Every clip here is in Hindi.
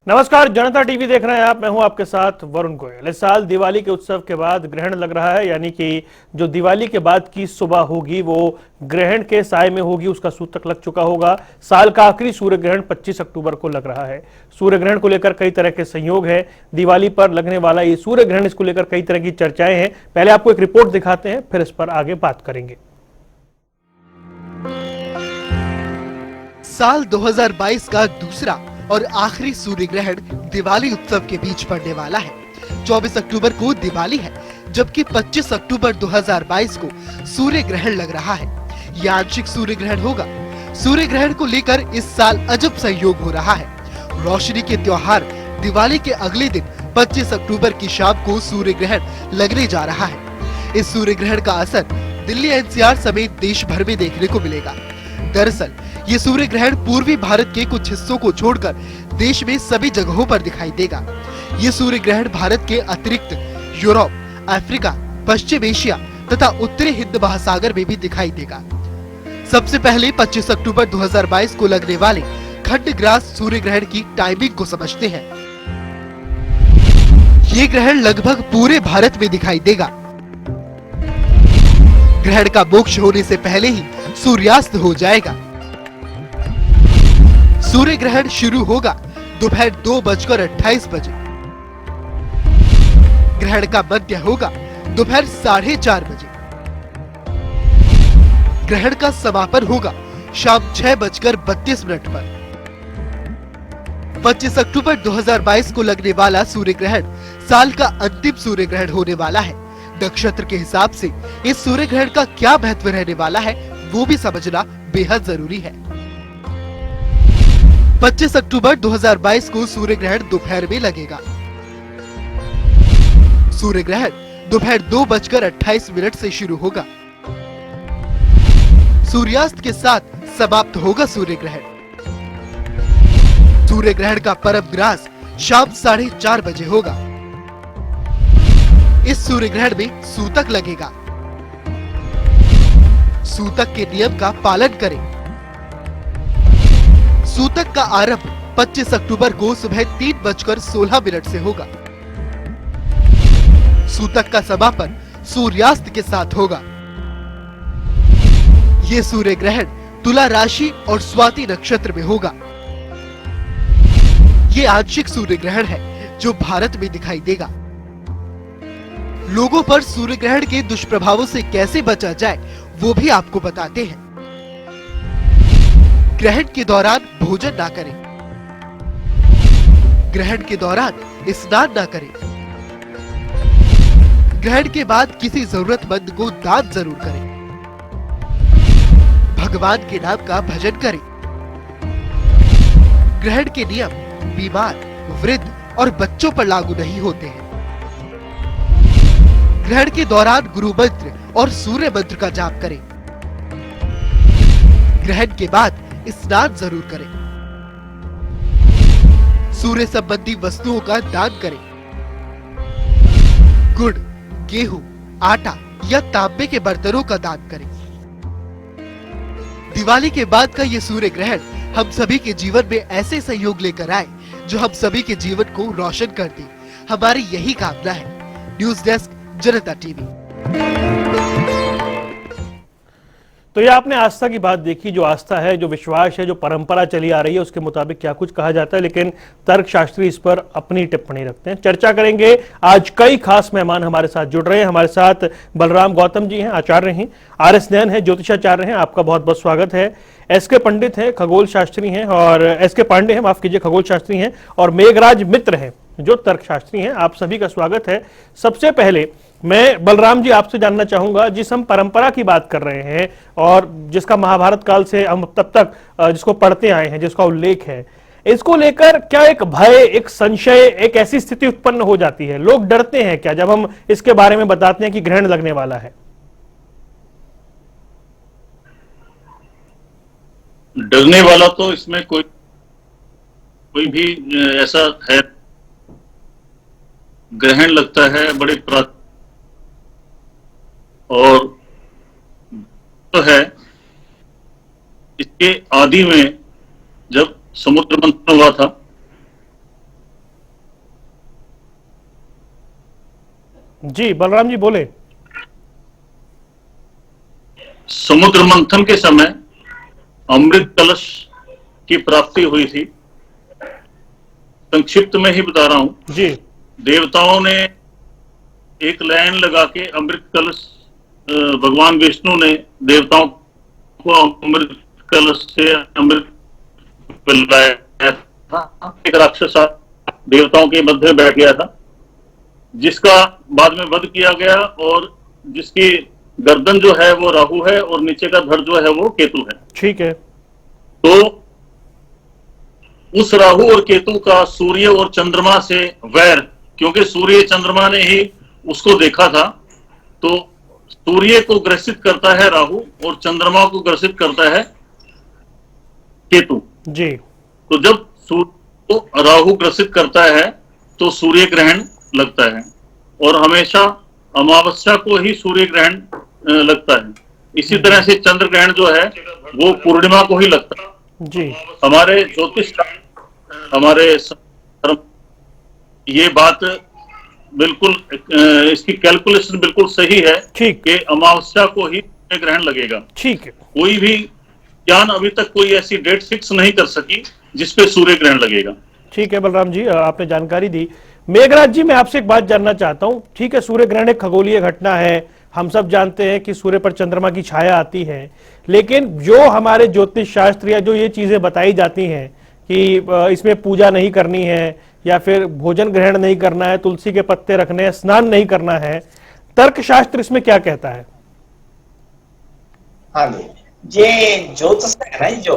नमस्कार, जनता टीवी देख रहे हैं आप। मैं हूं आपके साथ वरुण गोयल। इस साल दिवाली के उत्सव के बाद ग्रहण लग रहा है, यानी कि जो दिवाली के बाद की सुबह होगी वो ग्रहण के साए में होगी, उसका सूतक लग चुका होगा। साल का आखिरी सूर्य ग्रहण 25 अक्टूबर को लग रहा है। सूर्य ग्रहण को लेकर कई तरह के संयोग हैं। दिवाली पर लगने वाला ये सूर्य ग्रहण, इसको लेकर कई तरह की चर्चाएं हैं। पहले आपको एक रिपोर्ट दिखाते हैं, फिर इस पर आगे बात करेंगे। साल 2022 का दूसरा और आखिरी सूर्य ग्रहण दिवाली उत्सव के बीच पड़ने वाला है। 24 अक्टूबर को दिवाली है, जबकि 25 अक्टूबर 2022 को सूर्य ग्रहण लग रहा है। यह आंशिक सूर्य ग्रहण होगा। सूर्य ग्रहण को लेकर इस साल अजब संयोग हो रहा है। रोशनी के त्योहार दिवाली के अगले दिन 25 अक्टूबर की शाम को सूर्य ग्रहण लगने जा रहा है। इस सूर्य ग्रहण का असर दिल्ली एनसीआर समेत देश भर में देखने को मिलेगा। दरअसल ये सूर्य ग्रहण पूर्वी भारत के कुछ हिस्सों को छोड़कर देश में सभी जगहों पर दिखाई देगा। ये सूर्य ग्रहण भारत के अतिरिक्त यूरोप, अफ्रीका, पश्चिम एशिया तथा उत्तरी हिंद महासागर में भी दिखाई देगा। सबसे पहले 25 अक्टूबर 2022 को लगने वाले खंडग्रास सूर्य ग्रहण की टाइमिंग को समझते हैं। ये ग्रहण लगभग पूरे भारत में दिखाई देगा। ग्रहण का मोक्ष होने से पहले ही सूर्यास्त हो जाएगा। सूर्य ग्रहण शुरू होगा दोपहर 2:28 बजे। ग्रहण का मध्य होगा दोपहर 4:30 बजे। ग्रहण का समापन होगा शाम 6:32 पर। 25 अक्टूबर 2022 को लगने वाला सूर्य ग्रहण साल का अंतिम सूर्य ग्रहण होने वाला है। नक्षत्र के हिसाब से इस सूर्य ग्रहण का क्या महत्व रहने वाला है वो भी समझना बेहद जरूरी है। 25 अक्टूबर 2022 को सूर्य ग्रहण दोपहर में लगेगा। सूर्य ग्रहण दोपहर 2:28 से शुरू होगा। सूर्यास्त के साथ समाप्त होगा सूर्य ग्रहण। सूर्य ग्रहण का परम ग्रास शाम 4:30 बजे होगा। इस सूर्य ग्रहण में सूतक लगेगा। सूतक के नियम का पालन करें। सूतक का आरंभ 25 अक्टूबर को सुबह 3:16 से होगा। सूतक का समापन सूर्यास्त के साथ होगा। ये सूर्य ग्रहण तुला राशि और स्वाति नक्षत्र में होगा। ये आंशिक सूर्य ग्रहण है जो भारत में दिखाई देगा। लोगों पर सूर्य ग्रहण के दुष्प्रभावों से कैसे बचा जाए वो भी आपको बताते हैं। ग्रहण के दौरान भोजन ना करें। ग्रहण के दौरान स्नान ना करें। ग्रहण के बाद किसी जरूरतमंद को दान जरूर करें। भगवान के नाम का भजन करें। ग्रहण के नियम बीमार, वृद्ध और बच्चों पर लागू नहीं होते हैं। ग्रहण के दौरान गुरु मंत्र और सूर्य मंत्र का जाप करें। ग्रहण के बाद स्नान जरूर करें। सूर्य संबंधी वस्तुओं का दान करें। गुड़, गेहूं, आटा या तांबे के बर्तनों का दान करें। दिवाली के बाद का ये सूर्य ग्रहण हम सभी के जीवन में ऐसे सहयोग लेकर आए जो हम सभी के जीवन को रोशन कर दे। हमारी यही कामना है। न्यूज डेस्क, जनता टीवी। तो ये आपने आस्था की बात देखी। जो आस्था है, जो विश्वास है, जो परंपरा चली आ रही है, उसके मुताबिक क्या कुछ कहा जाता है, लेकिन तर्कशास्त्री इस पर अपनी टिप्पणी रखते हैं। चर्चा करेंगे। आज कई खास मेहमान हमारे साथ जुड़ रहे हैं। हमारे साथ बलराम गौतम जी हैं, आचार्य हैं। RS नयन है, ज्योतिषाचार्य हैं। आपका बहुत बहुत स्वागत है। SK पंडित हैं, खगोल शास्त्री हैं, और SK पांडे हैं, माफ कीजिए, खगोल शास्त्री हैं, और मेघराज मित्र हैं जो तर्कशास्त्री हैं। आप सभी का स्वागत है। सबसे पहले मैं बलराम जी आपसे जानना चाहूंगा, जिस हम परंपरा की बात कर रहे हैं और जिसका महाभारत काल से हम तब तक जिसको पढ़ते आए हैं, जिसका उल्लेख है, इसको लेकर क्या एक भय, एक संशय, एक ऐसी स्थिति उत्पन्न हो जाती है? लोग डरते हैं क्या जब हम इसके बारे में बताते हैं कि ग्रहण लगने वाला है? डरने वाला तो इसमें कोई भी ऐसा है। ग्रहण लगता है बड़े और तो है इसके आदि में जब समुद्र मंथन हुआ था जी बलराम जी बोले। समुद्र मंथन के समय अमृत कलश की प्राप्ति हुई थी। संक्षिप्त में ही बता रहा हूं। जी देवताओं ने एक लाइन लगा के अमृत कलश, भगवान विष्णु ने देवताओं को अमृत कलश से अमृत पिलाया था। एक राक्षस देवताओं के मध्य बैठ गया था, जिसका बाद में वध किया गया, और जिसकी गर्दन जो है वो राहु है और नीचे का धड़ जो है वो केतु है। ठीक है। तो उस राहु और केतु का सूर्य और चंद्रमा से वैर, क्योंकि सूर्य चंद्रमा ने ही उसको देखा था, तो सूर्य को ग्रसित करता है राहु और चंद्रमा को ग्रसित करता है केतु। जी तो जब सूर्य को राहु ग्रसित करता है तो सूर्य ग्रहण लगता है, और हमेशा अमावस्या को ही सूर्य ग्रहण लगता है। इसी तरह से चंद्र ग्रहण जो है वो पूर्णिमा को ही लगता है। जी हमारे ज्योतिष, हमारे ये बात बिल्कुल, इसकी कैलकुलेशन बिल्कुल सही है। ठीक कि अमावस्या को ही ग्रहण लगेगा। ठीक है। कोई भी ज्ञान अभी तक कोई ऐसी डेट फिक्स नहीं कर सकी जिसपे सूर्य ग्रहण लगेगा। ठीक है बलराम जी, आपने जानकारी दी। मेघराज जी, मैं आपसे एक बात जानना चाहता हूं। ठीक है, सूर्य ग्रहण एक खगोलीय घटना है, हम सब जानते हैं कि सूर्य पर चंद्रमा की छाया आती है, लेकिन जो हमारे ज्योतिष शास्त्र या जो ये चीजें बताई जाती हैं कि इसमें पूजा नहीं करनी है या फिर भोजन ग्रहण नहीं करना है, तुलसी के पत्ते रखने हैं, स्नान नहीं करना है, तर्कशास्त्र इसमें क्या कहता है? हाँ जी, ये ज्योतिष है ना, जो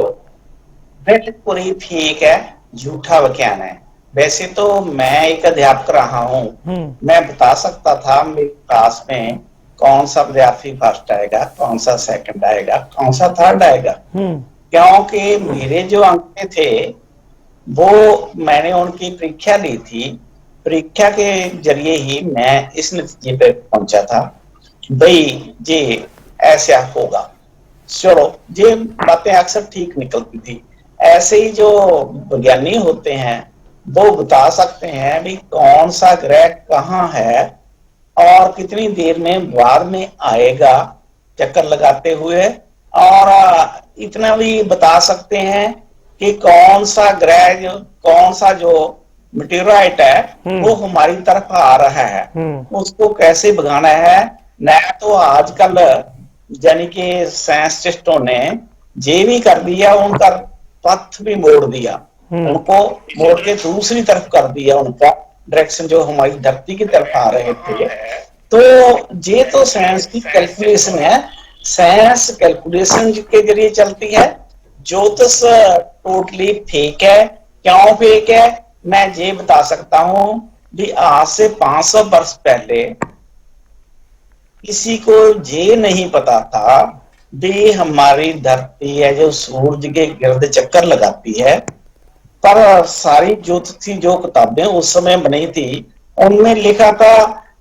पूरी फेक है, झूठा विज्ञान है। वैसे तो मैं एक अध्यापक रहा हूँ, मैं बता सकता था मेरी क्लास में कौन सा विद्यार्थी फर्स्ट आएगा, कौन सा सेकंड आएगा, कौन सा थर्ड आएगा, क्योंकि मेरे जो अंक थे वो मैंने उनकी परीक्षा ली थी। परीक्षा के जरिए ही मैं इस नतीजे पे पहुंचा था, भाई ये ऐसा होगा। चलो, ये बातें अक्सर ठीक निकलती थी। ऐसे ही जो विज्ञानी होते हैं वो बता सकते हैं भी कौन सा ग्रह कहाँ है और कितनी देर में बाद में आएगा चक्कर लगाते हुए, और इतना भी बता सकते हैं कि कौन सा ग्रह, कौन सा जो मेटेराइट है वो हमारी तरफ आ रहा है, उसको कैसे भगाना है। न तो आजकल यानी कि साइंटिस्टों ने ये भी कर दिया, उनका पथ भी मोड़ दिया, उनको मोड़ के दूसरी तरफ कर दिया, उनका डायरेक्शन जो हमारी धरती की तरफ आ रहे थे। तो ये तो साइंस की कैलकुलेशन है, साइंस कैलकुलेशन के जरिए चलती है। ज्योतिष टोटली फेक है। क्यों फेक है, मैं ये बता सकता हूं कि आज से 500 वर्ष पहले किसी को ये नहीं पता था भी हमारी धरती है जो सूरज के गिर्द चक्कर लगाती है, पर सारी ज्योतिषी जो किताबें उस समय बनी थी उनमें लिखा था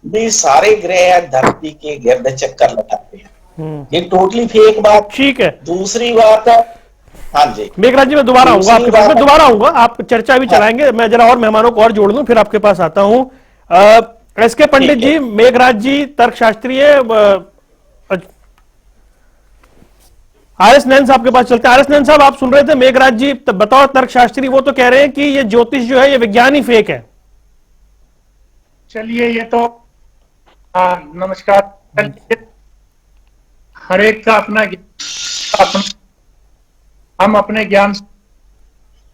भी सारे ग्रह धरती के गिर्द चक्कर लगाते हैं। ये टोटली फेक बात। ठीक है। दूसरी बात है, हाँ जी मेघराज जी, मैं दोबारा आऊंगा आपके पास, मैं दोबारा आऊंगा, आप चर्चा भी चलाएंगे, मैं जरा और मेहमानों को और जोड़ लूं, फिर आपके पास आता हूं। एसके पंडित जी, मेघराज जी तर्कशास्त्री है, आरएस नैन साहब के पास चलते हैं। आरएस नैन साहब, आप सुन रहे थे मेघराज जी बताओ तर्कशास्त्री, वो तो कह रहे हैं कि ये ज्योतिष जो है ये विज्ञान ही फेक है। चलिए, ये तो नमस्कार। हर एक का अपना हम अपने ज्ञान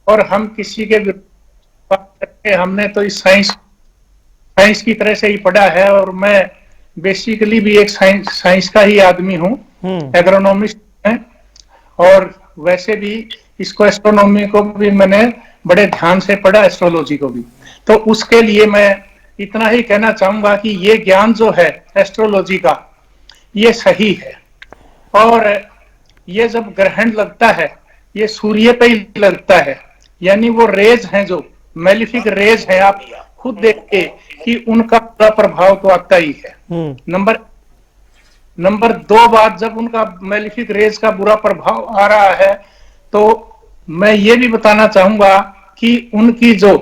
और हम किसी के हमने तो इस साइंस की तरह से ही पढ़ा है, और मैं बेसिकली भी एक साइंस का ही आदमी हूँ, एग्रोनॉमिस्ट है, और वैसे भी इसको एस्ट्रोनॉमी को भी मैंने बड़े ध्यान से पढ़ा, एस्ट्रोलॉजी को भी। तो उसके लिए मैं इतना ही कहना चाहूंगा कि ये ज्ञान जो है एस्ट्रोलॉजी का, ये सही है। और ये जब ग्रहण लगता है ये सूर्य पे ही लगता है, यानी वो रेज हैं जो मेलिफिक रेज है, आप खुद देखिए कि उनका बुरा प्रभाव तो आता ही है। नंबर 2 बात, जब उनका मेलिफिक रेज का बुरा प्रभाव आ रहा है तो मैं ये भी बताना चाहूंगा कि उनकी जो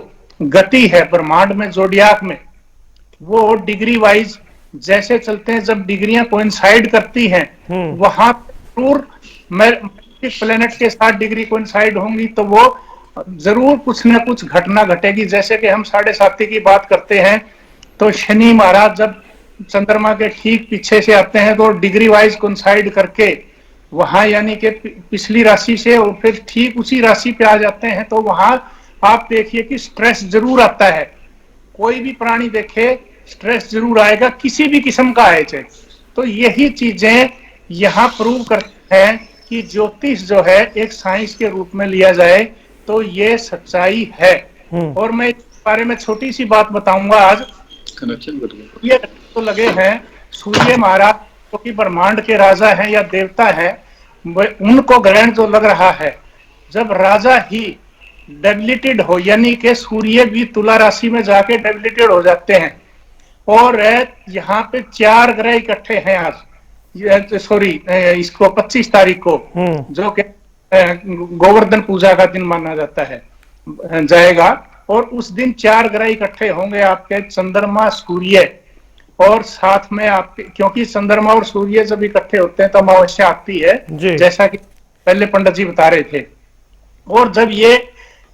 गति है ब्रह्मांड में, जोडियाक में, वो डिग्री वाइज जैसे चलते हैं, जब डिग्रियां कोइंसाइड करती हैं वहां जरूर प्लेनेट के साथ डिग्री कोइंसाइड होंगी तो वो जरूर कुछ ना कुछ घटना घटेगी। जैसे कि हम 7.5 की बात करते हैं तो शनि महाराज जब चंद्रमा के ठीक पीछे से आते हैं तो डिग्री वाइज कोइंसाइड करके वहां यानी कि पिछली राशि से और फिर ठीक उसी राशि पे आ जाते हैं, तो वहां आप देखिए कि स्ट्रेस जरूर आता है। कोई भी प्राणी देखे स्ट्रेस जरूर आएगा, किसी भी किस्म का आए चाहे। तो यही चीजें यहाँ प्रूव करते हैं कि ज्योतिष जो है एक साइंस के रूप में लिया जाए तो ये सच्चाई है। और मैं इस बारे में छोटी सी बात बताऊंगा। आज ये तो लगे हैं सूर्य महाराज जो कि ब्रह्मांड के राजा हैं या देवता हैं, उनको ग्रहण जो लग रहा है, जब राजा ही डेबिलिटेड हो यानी कि सूर्य भी तुला राशि में जाके डेबिलिटेड हो जाते हैं और यहाँ पे 4 ग्रह इकट्ठे हैं आज, सॉरी इसको 25 तारीख को जो कि गोवर्धन पूजा का दिन माना जाता है जाएगा, और उस दिन 4 ग्रह इकट्ठे होंगे आपके, चंद्रमा सूर्य और साथ में आपके, क्योंकि चंद्रमा और सूर्य जब इकट्ठे होते हैं तो अमावस्या आती है जैसा कि पहले पंडित जी बता रहे थे। और जब ये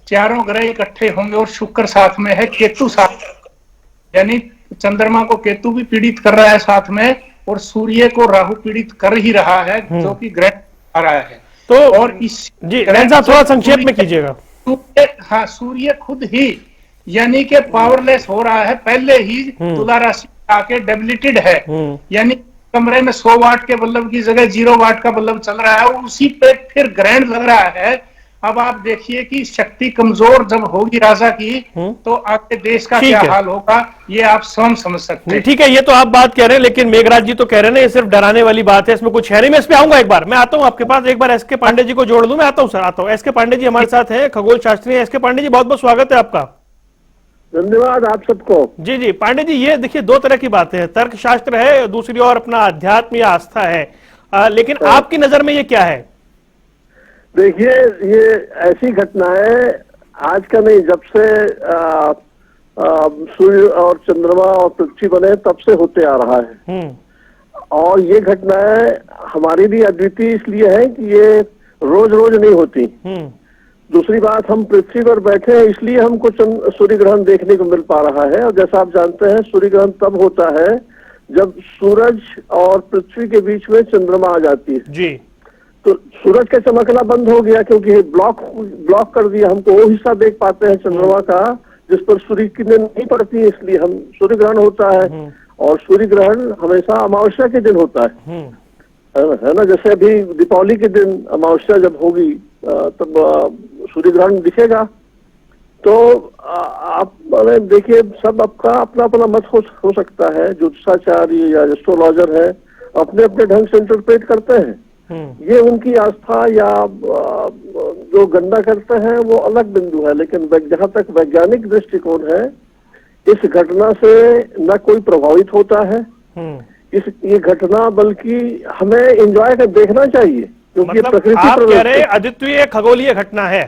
चारों ग्रह इकट्ठे होंगे और शुक्र साथ में है, केतु साथ, यानी चंद्रमा को केतु भी पीड़ित कर रहा है साथ में और सूर्य को राहु पीड़ित कर ही रहा है जो कि ग्रह आ रहा है। तो और इस जी साहब थोड़ा संक्षेप में कीजिएगा। हाँ, सूर्य खुद ही यानी कि पावरलेस हो रहा है, पहले ही तुला राशि आके डेबिलिटेड है, यानी कमरे में 100 वाट के बल्ब की जगह 0 वाट का बल्ब चल रहा है और उसी पे फिर ग्रहण लग रहा है। अब आप देखिए कि शक्ति कमजोर जब होगी राजा की तो आपके देश का क्या हाल होगा, ये आप स्वयं समझ सकते हैं। ठीक है, ये तो आप बात कह रहे हैं, लेकिन मेघराज जी तो कह रहे हैं ये सिर्फ डराने वाली बात है, इसमें कुछ है नहीं। मैं इस पे आऊंगा, एक बार मैं आता हूं आपके पास, एक बार एसके पांडे जी को जोड़ दूं। मैं आता हूं सर, आता हूं। एसके पांडे जी हमारे साथ हैं, खगोल शास्त्री हैं। एसके पांडे जी बहुत बहुत स्वागत है आपका। धन्यवाद आप सबको। जी जी पांडे जी, ये देखिए 2 तरह की बातें हैं, तर्क शास्त्र है, दूसरी ओर अपना अध्यात्म या आस्था है, लेकिन आपकी नजर में ये क्या है? देखिए, ये ऐसी घटना है आज का नहीं, जब से सूर्य और चंद्रमा और पृथ्वी बने तब से होते आ रहा है। और ये घटनाएं हमारी भी अद्वितीय इसलिए है कि ये रोज रोज नहीं होती। दूसरी बात, हम पृथ्वी पर बैठे हैं इसलिए हमको सूर्य ग्रहण देखने को मिल पा रहा है। और जैसा आप जानते हैं सूर्य ग्रहण तब होता है जब सूरज और पृथ्वी के बीच में चंद्रमा आ जाती है जी। तो सूरज का चमकना बंद हो गया क्योंकि ब्लॉक कर दिया, हमको वो हिस्सा देख पाते हैं चंद्रमा का जिस पर सूर्य की किरणें नहीं पड़ती, इसलिए हम सूर्य ग्रहण होता है। और सूर्य ग्रहण हमेशा अमावस्या के दिन होता है ना। जैसे अभी दीपावली के दिन अमावस्या जब होगी तब सूर्य ग्रहण दिखेगा। तो आप देखिए, सब आपका अपना अपना मत हो सकता है, ज्योतिषाचार्य या एस्ट्रोलॉजर है अपने अपने ढंग से इंटरप्रेट करते हैं। ये उनकी आस्था या जो गणना करते हैं वो अलग बिंदु है, लेकिन जहां तक वैज्ञानिक दृष्टिकोण है इस घटना से न कोई प्रभावित होता है ये घटना, बल्कि हमें एंजॉय कर देखना चाहिए क्योंकि ये प्रकृति आप कह रहे अद्वितीय खगोलीय घटना है।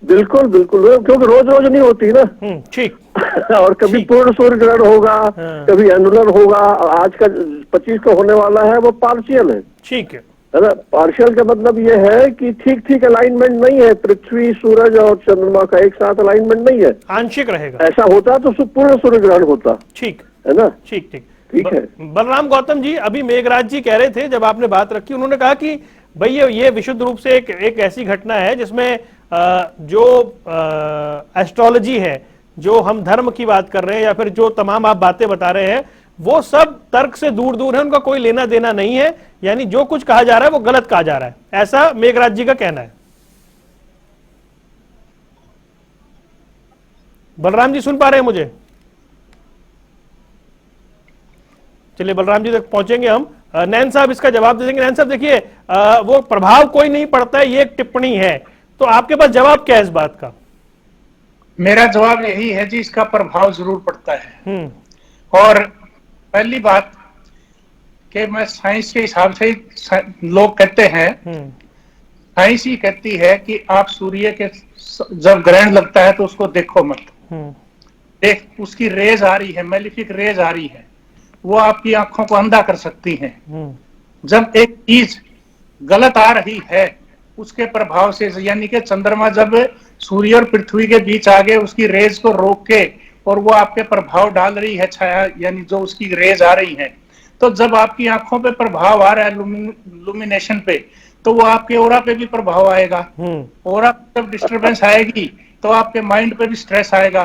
बिल्कुल बिल्कुल, क्योंकि रोज रोज नहीं होती ना। ठीक। और कभी पूर्ण सूर्य ग्रहण होगा, कभी एनुलर होगा। आज का 25 को होने वाला है वो पार्शियल है। ठीक है ना। पार्शियल का मतलब ये है कि ठीक ठीक अलाइनमेंट नहीं है, पृथ्वी सूरज और चंद्रमा का एक साथ अलाइनमेंट नहीं है, आंशिक रहेगा। ऐसा होता तो पूर्ण सूर्य ग्रहण होता। ठीक है ना। ठीक ठीक ठीक है। बलराम गौतम जी, अभी मेघराज जी कह रहे थे जब आपने बात रखी, उन्होंने कहा कि भाई ये विशुद्ध रूप से एक ऐसी घटना है जिसमें जो एस्ट्रोलॉजी है, जो हम धर्म की बात कर रहे हैं या फिर जो तमाम आप बातें बता रहे हैं, वो सब तर्क से दूर दूर है, उनका कोई लेना देना नहीं है, यानी जो कुछ कहा जा रहा है वो गलत कहा जा रहा है, ऐसा मेघराज जी का कहना है। बलराम जी सुन पा रहे हैं मुझे? चलिए बलराम जी तक पहुंचेंगे हम। नैन साहब इसका जवाब दे देंगे। नैन साहब देखिए, वो प्रभाव कोई नहीं पड़ता है, ये एक टिप्पणी है, तो आपके पास जवाब क्या है इस बात का? मेरा जवाब यही है जी, इसका प्रभाव जरूर पड़ता है। और पहली बात कि मैं साइंस के हिसाब से, लोग कहते हैं, साइंस ही कहती है कि आप सूर्य के जब ग्रहण लगता है तो उसको देखो मत। देख, उसकी रेज आ रही है, मेलिफिक रेज आ रही है, वो आपकी आंखों को अंधा कर सकती हैं। जब एक चीज गलत आ रही है उसके प्रभाव से, यानी कि चंद्रमा जब सूर्य और पृथ्वी के बीच आगे उसकी रेज को रोक के और वो आपके प्रभाव डाल रही है, छाया यानी जो उसकी रेज आ रही है, तो जब आपकी आंखों पे प्रभाव आ रहा है लुमिनेशन पे, तो वो आपके ओरा पे भी प्रभाव आएगा। ओरा जब डिस्टरबेंस आएगी तो आपके माइंड पे भी स्ट्रेस आएगा,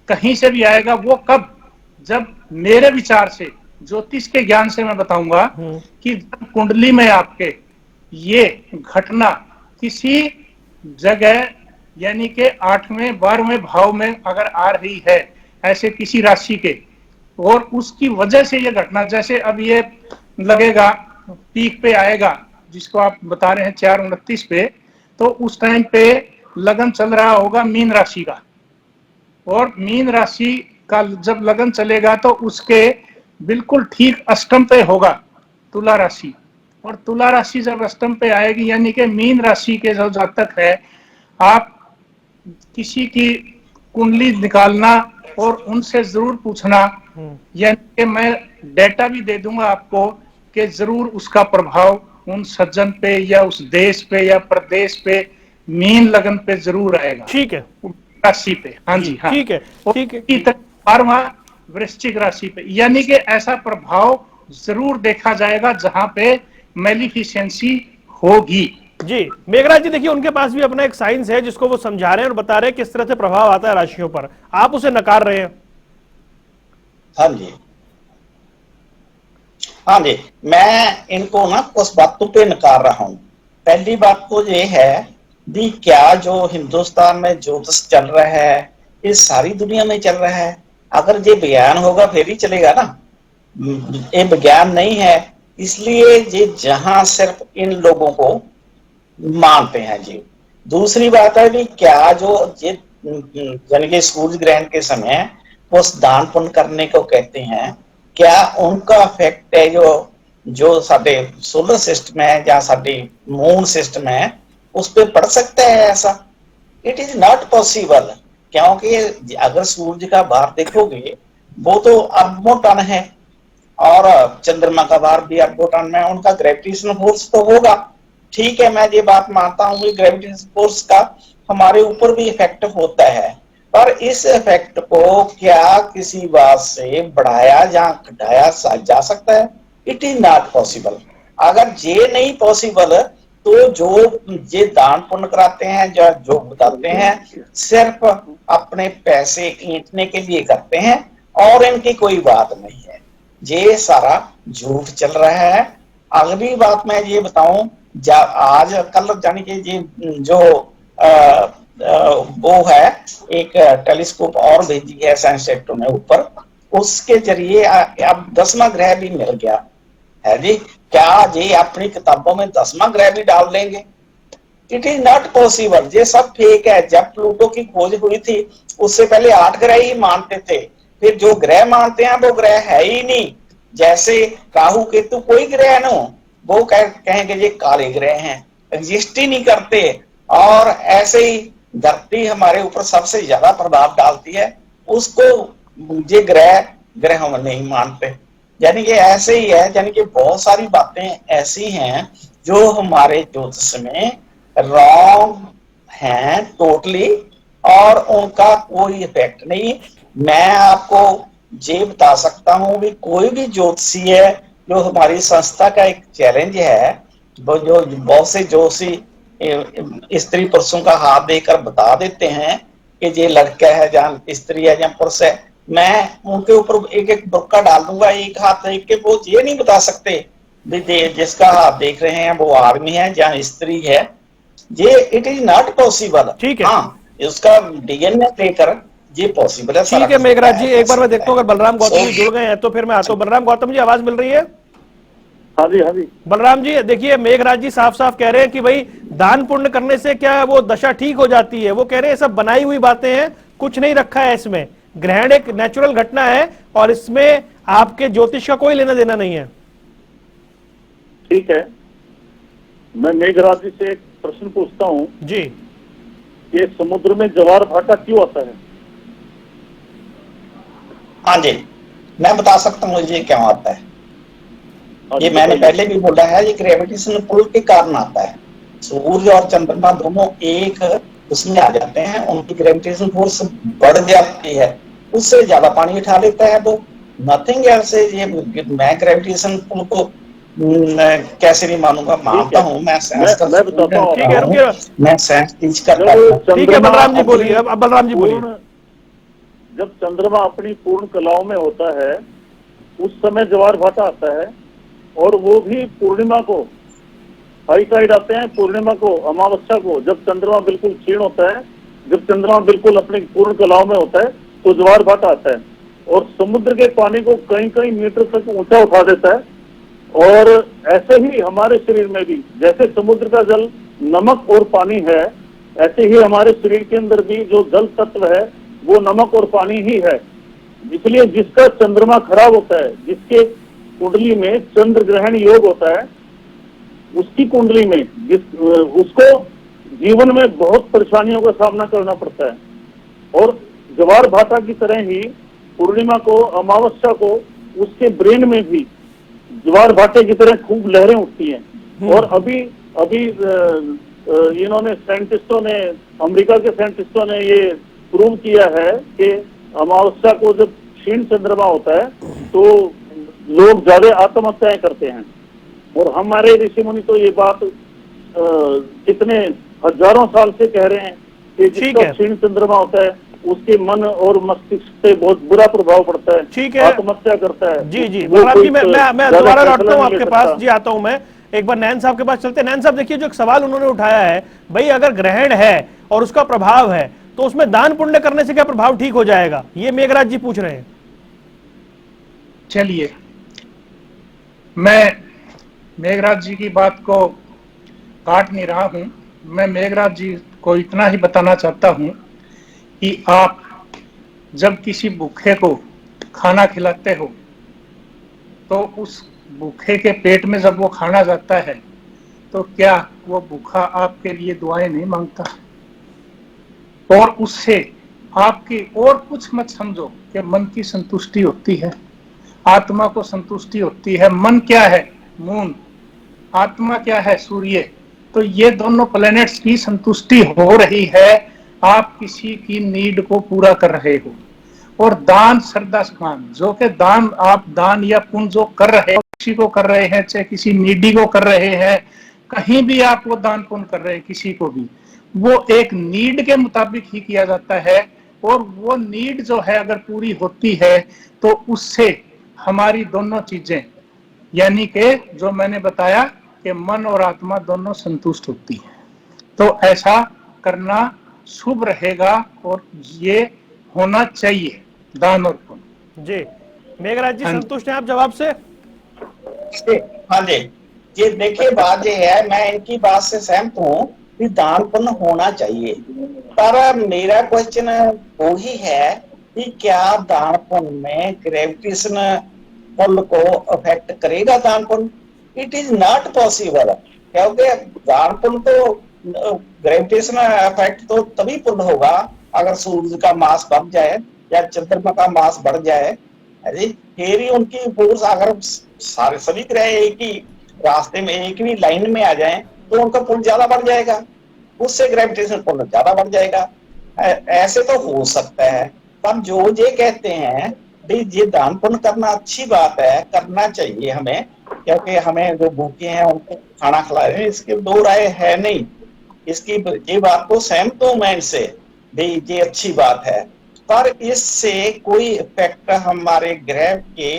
कहीं से भी आएगा। वो कब? जब मेरे विचार से, ज्योतिष के ज्ञान से मैं बताऊंगा कि जब कुंडली में आपके ये घटना किसी जगह यानी कि 8वें 12वें भाव में अगर आ रही है ऐसे किसी राशि के, और उसकी वजह से ये घटना, जैसे अब ये लगेगा पीक पे आएगा जिसको आप बता रहे हैं 4/29 पे, तो उस टाइम पे लगन चल रहा होगा मीन राशि का, और मीन राशि का जब लगन चलेगा तो उसके बिल्कुल ठीक अष्टम पे होगा तुला राशि, और तुला राशि जब अष्टम पे आएगी यानी कि मीन राशि के जो जातक है, आप किसी की कुंडली निकालना और उनसे जरूर पूछना, यानी कि मैं डेटा भी दे दूंगा आपको कि जरूर उसका प्रभाव उन सज्जन पे या उस देश पे या प्रदेश पे मीन लगन पे जरूर आएगा। ठीक है, राशि पे, हाँ जी, हाँ ठीक है, ठीक है। 12वां वृश्चिक राशि पे, यानी कि ऐसा प्रभाव जरूर देखा जाएगा जहां पे मेलिफिसेंसी होगी। जी मेघराज जी, देखिए उनके पास भी अपना एक साइंस है जिसको वो समझा रहे हैं और बता रहे हैं किस तरह से प्रभाव आता है राशियों पर, आप उसे नकार रहे हैं। हाँ जी, हाँ जी, मैं इनको ना कुछ बातों पे नकार रहा हूँ। पहली बात तो ये है कि क्या जो हिंदुस्तान में ज्योतिष चल रहा है ये सारी दुनिया में चल रहा है? अगर ये विज्ञान होगा फिर ही चलेगा ना, ये विज्ञान नहीं है, इसलिए ये जहां सिर्फ इन लोगों को मानते हैं जी। दूसरी बात है कि क्या जो ये यानी कि सूर्य ग्रहण के समय उस दान पुण्य करने को कहते हैं, क्या उनका इफेक्ट है जो साडे सोलर सिस्टम है या साडी मून सिस्टम है उस पर पड़ सकता है? ऐसा इट इज नॉट पॉसिबल, क्योंकि अगर सूर्य का भार देखोगे वो तो अरबों टन है और चंद्रमा का भार भी अरबों टन में, उनका ग्रेविटेशनल फोर्स तो होगा। ठीक है, मैं ये बात मानता हूँ कि ग्रेविटेशनल फोर्स का हमारे ऊपर भी इफेक्ट होता है, पर इस इफेक्ट को क्या किसी बात से बढ़ाया या घटाया जा सकता है? It is not possible. अगर ये नहीं पॉसिबल तो जो ये दान पुण्य कराते हैं जो बताते हैं सिर्फ अपने पैसे ईंटने के लिए करते हैं और इनकी कोई बात नहीं है, ये सारा झूठ चल रहा है। अगली बात मैं ये बताऊं, आज कल जानी कि ये जो वो है एक टेलीस्कोप और भेजी है साइंस सेक्टर में ऊपर, उसके जरिए अब 10वां ग्रह भी मिल गया है जी। क्या ये अपनी किताबों में 10वां ग्रह भी डाल देंगे? इट इज नॉट पॉसिबल, ये सब फेक है। जब प्लूटो की खोज हुई थी उससे पहले 8 ग्रह ही मानते थे, फिर जो ग्रह मानते हैं वो ग्रह है ही नहीं। जैसे राहु केतु कोई ग्रह न हो, वो कहेंगे ये काले ग्रह हैं, एग्जिस्ट ही नहीं करते। और ऐसे ही धरती हमारे ऊपर सबसे ज्यादा प्रभाव डालती है, उसको ये ग्रह हम नहीं मानते। यानी कि ऐसे ही है, यानी कि बहुत सारी बातें ऐसी हैं जो हमारे ज्योतिष में रॉन्ग हैं टोटली, और उनका कोई इफेक्ट नहीं। मैं आपको ये बता सकता हूं कि कोई भी ज्योतिषी है, जो हमारी संस्था का एक चैलेंज है, वो जो बहुत से ज्योतिषी स्त्री पुरुषों का हाथ देकर बता देते हैं कि ये लड़का है या स्त्री है या पुरुष है, मैं उनके ऊपर एक एक बुक्का डाल दूंगा, एक हाथ देख के वो ये नहीं बता सकते जिसका हाथ देख रहे हैं वो आदमी है या स्त्री है। ये इट इज नॉट पॉसिबल। ठीक है, हाँ, उसका डीएनए लेकर ये पॉसिबल है। ठीक है मेघराज जी, एक बार मैं देखता हूँ अगर बलराम गौतम जी जुड़ गए हैं तो फिर मैं आता हूँ। बलराम गौतम जी, आवाज मिल रही है? हाँ जी, हाँ जी। बलराम जी देखिए, मेघराज जी साफ साफ कह रहे हैं कि भाई दान पुण्य करने से क्या वो दशा ठीक हो जाती है। वो कह रहे हैं सब बनाई हुई बातें हैं, कुछ नहीं रखा है इसमें। ग्रहण एक नेचुरल घटना है और इसमें आपके ज्योतिष का कोई लेना देना नहीं है। ठीक है, मैं मेघराज जी से एक प्रश्न पूछता हूँ जी। ये समुद्र में ज्वार भाटा क्यों आता है? हाँ जी, मैं बता सकता हूँ ये क्यों आता है। ये मैंने पहले भी बोला है, ये ग्रेविटेशन पुल के कारण आता है। सूर्य और चंद्रमा दोनों एक उसमें आ जाते हैं, उनकी ग्रेविटेशन फोर्स बढ़ जाती है, उससे ज्यादा पानी उठा लेता है। तो नथिंग एल्स। ये मैं ग्रेविटेशन पुल को कैसे नहीं मानूंगा, मानता हूँ। मैं साइंस का मैं बताता हूँ ठीक है, आपको। रुकिए। मैं साइंस टीच करता हूँ। ठीक है बलराम जी बोलिए, अब बलराम जी बोलिए। जब चंद्रमा अपनी पूर्ण कलाओं में होता है उस समय ज्वार भाटा आता है, और वो भी पूर्णिमा को। हाई टाइड आते हैं पूर्णिमा को, अमावस्या को, जब चंद्रमा बिल्कुल क्षीण होता है, जब चंद्रमा बिल्कुल अपनी पूर्ण कलाओं में होता है तो ज्वार भाटा आता है और समुद्र के पानी को कई कई मीटर तक ऊंचा उठा देता है। और ऐसे ही हमारे शरीर में भी, जैसे समुद्र का जल नमक और पानी है, ऐसे ही हमारे शरीर के अंदर भी जो जल तत्व है वो नमक और पानी ही है। इसलिए जिसका चंद्रमा खराब होता है, जिसके कुंडली में चंद्र ग्रहण योग होता है, उसकी कुंडली में उसको जीवन में बहुत परेशानियों का सामना करना पड़ता है। और ज्वार भाटा की तरह ही पूर्णिमा को, अमावस्या को, उसके ब्रेन में भी ज्वार भाटे की तरह खूब लहरें उठती हैं। और अभी इन्होंने साइंटिस्टों ने, अमेरिका के साइंटिस्टों ने ये प्रूव किया है कि अमावस्या को जब क्षीण चंद्रमा होता है तो लोग ज्यादा आत्महत्याएं करते हैं। और हमारे ऋषि मुनि तो ये बात कितने हजारों साल से कह रहे हैं कि जिसका क्षीण चंद्रमा होता है उसके मन और मस्तिष्क पे बहुत बुरा प्रभाव पड़ता है, ठीक है, आत्महत्या करता है। जी जी बलराम जी, मैं दोबारा लौटता हूँ आपके पास। जी आता हूँ मैं, एक बार नैन साहब के पास चलते हैं। नैन साहब देखिए, जो एक सवाल उन्होंने उठाया है, भाई अगर ग्रहण है और उसका प्रभाव है तो उसमें दान पुण्य करने से क्या प्रभाव ठीक हो जाएगा, ये मेघराज जी पूछ रहे हैं। चलिए, मैं मेघराज जी की बात को काट नहीं रहा हूं। मैं मेघराज जी को इतना ही बताना चाहता हूं कि आप जब किसी भूखे को खाना खिलाते हो तो उस भूखे के पेट में जब वो खाना जाता है तो क्या वो भूखा आपके लिए दुआएं नहीं मांगता? और उससे आपकी और कुछ मत समझो कि मन की संतुष्टि होती है, आत्मा को संतुष्टि होती है। मन क्या है? मून। आत्मा क्या है? सूर्य। तो ये दोनों प्लैनेट्स की संतुष्टि हो रही है, आप किसी की नीड को पूरा कर रहे हो। और दान श्रद्धा समान, जो कि दान आप दान या पुण्य जो कर रहे हो, किसी को कर रहे हैं, चाहे किसी नीडी को कर रहे हैं, कहीं भी आप वो दान पुण्य कर रहे हैं किसी को भी, वो एक नीड के मुताबिक ही किया जाता है। और वो नीड जो है अगर पूरी होती है तो उससे हमारी दोनों चीजें, यानी कि जो मैंने बताया कि मन और आत्मा दोनों संतुष्ट होती है। तो ऐसा करना शुभ रहेगा और ये होना चाहिए, दान और पुण्य। जी मेघराज जी संतुष्ट हैं आप जवाब से? हाँ जी, ये देखिए बात ये है, मैं इनकी बात से सहमत हूँ कि दान पुण्य होना चाहिए, पर मेरा क्वेश्चन वो ही है कि क्या दान पुण्य में ग्रेविटेशन पुल को अफेक्ट करेगा दान पुण्य? इट इज नॉट पॉसिबल, क्योंकि दान पुण्य तो ग्रेविटेशन इफेक्ट तो तभी पुण्य होगा अगर सूर्य का मास बढ़ जाए या चंद्रमा का मास बढ़ जाए। फिर ही उनकी फोर्स, अगर सारे सभी ग्रह एक ही रास्ते में, एक ही लाइन में आ जाएं तो उनका पुल ज्यादा बढ़ जाएगा, उससे ग्रेविटेशन पुल ज्यादा बढ़ जाएगा। ऐसे तो हो सकता है, पर जो ये कहते हैं भाई ये दान पुण्य करना अच्छी बात है, करना चाहिए हमें, क्योंकि हमें जो भूखे हैं उनको खाना खिला रहे हैं, इसके दो राय है नहीं। इसकी ये बात तो सहमत हूं मैं इनसे, भाई ये अच्छी बात है, पर इससे कोई इफेक्ट हमारे ग्रह के